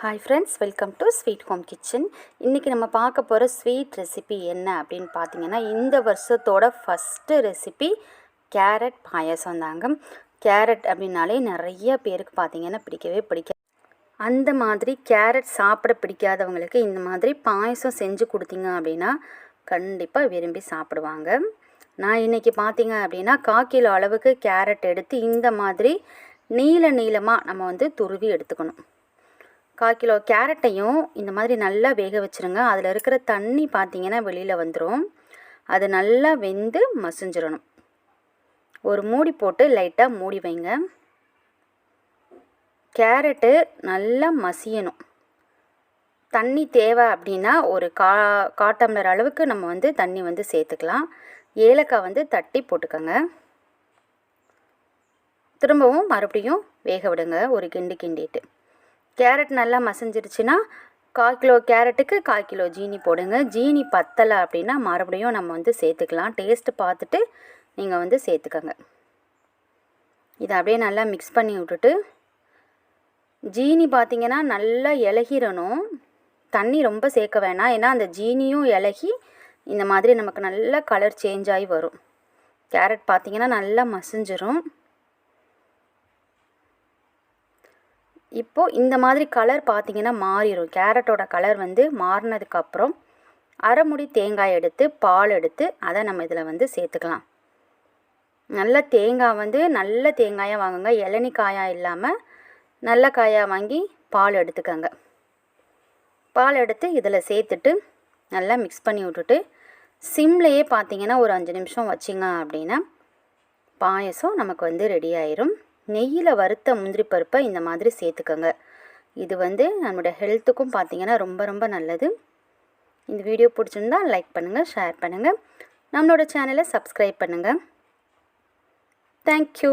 Hi friends, welcome to sweet home kitchen. இன்றைக்கி நம்ம பார்க்க போகிற ஸ்வீட் ரெசிபி என்ன அப்படின்னு பார்த்தீங்கன்னா, இந்த வருஷத்தோட ஃபஸ்ட்டு ரெசிபி கேரட் பாயாசம் தாங்க. கேரட் அப்படின்னாலே நிறைய பேருக்கு பார்த்திங்கன்னா பிடிக்கவே பிடிக்காது. அந்த மாதிரி கேரட் சாப்பிட பிடிக்காதவங்களுக்கு இந்த மாதிரி பாயசம் செஞ்சு கொடுத்தீங்க அப்படின்னா கண்டிப்பாக விரும்பி சாப்பிடுவாங்க. நான் இன்றைக்கி பார்த்தீங்க அப்படின்னா 1/4 கிலோ அளவுக்கு கேரட் எடுத்து இந்த மாதிரி நீளமாக நம்ம துருவி எடுத்துக்கணும். 1/4 கிலோ கேரட்டையும் இந்த மாதிரி நல்லா வேக வச்சுருங்க. அதில் இருக்கிற தண்ணி பார்த்திங்கன்னா வெளியில் வந்துடும். அது நல்லா வெந்து மசிஞ்சிடணும். ஒரு மூடி போட்டு லைட்டாக மூடி வைங்க. கேரட்டு நல்லா மசியணும். தண்ணி தேவை அப்படின்னா ஒரு கா டம்ளர் அளவுக்கு நம்ம தண்ணி சேர்த்துக்கலாம். ஏலக்காய் தட்டி போட்டுக்கோங்க. திரும்பவும் மறுபடியும் வேக விடுங்க. ஒரு கிண்டிட்டு கேரட் நல்லா மசிஞ்சிருச்சுன்னா 1/4 கிலோ கேரட்டுக்கு 1/4 கிலோ ஜீனி போடுங்க. ஜீனி பத்தலை அப்படின்னா மறுபடியும் நம்ம சேர்த்துக்கலாம். டேஸ்ட்டு பார்த்துட்டு நீங்கள் சேர்த்துக்கோங்க. இதை அப்படியே நல்லா மிக்ஸ் பண்ணி விட்டுட்டு ஜீனி பார்த்திங்கன்னா நல்லா இலகிடணும். தண்ணி ரொம்ப சேர்க்க வேணாம். ஏன்னா அந்த ஜீனியும் இலகி இந்த மாதிரி நமக்கு நல்லா கலர் சேஞ்ச் ஆகி வரும். கேரட் பார்த்திங்கன்னா நல்லா மசிஞ்சிரும். இப்போது இந்த மாதிரி கலர் பார்த்திங்கன்னா மாறிடும். கேரட்டோட கலர் மாறினதுக்கப்புறம் அரை முடி தேங்காய் எடுத்து பால் எடுத்து அதை நம்ம இதில் சேர்த்துக்கலாம். நல்ல தேங்காய் நல்ல தேங்காயாக வாங்குங்க. இளநி காயாக இல்லாமல் நல்ல காயாக வாங்கி பால் எடுத்துக்கோங்க. பால் எடுத்து இதில் சேர்த்துட்டு நல்லா மிக்ஸ் பண்ணி விட்டுட்டு சிம்லேயே பார்த்திங்கன்னா ஒரு 5 நிமிஷம் வச்சிங்க அப்படின்னா பாயசம் நமக்கு ரெடி ஆயிரும். நெய்யில் வறுத்த முந்திரி பருப்பை இந்த மாதிரி சேர்த்துக்கோங்க. இது நம்மளோட ஹெல்த்துக்கும் பார்த்திங்கன்னா ரொம்ப ரொம்ப நல்லது. இந்த வீடியோ பிடிச்சிருந்தா லைக் பண்ணுங்கள், ஷேர் பண்ணுங்கள், நம்மளோட சேனலை சப்ஸ்கிரைப் பண்ணுங்கள். தேங்க்யூ.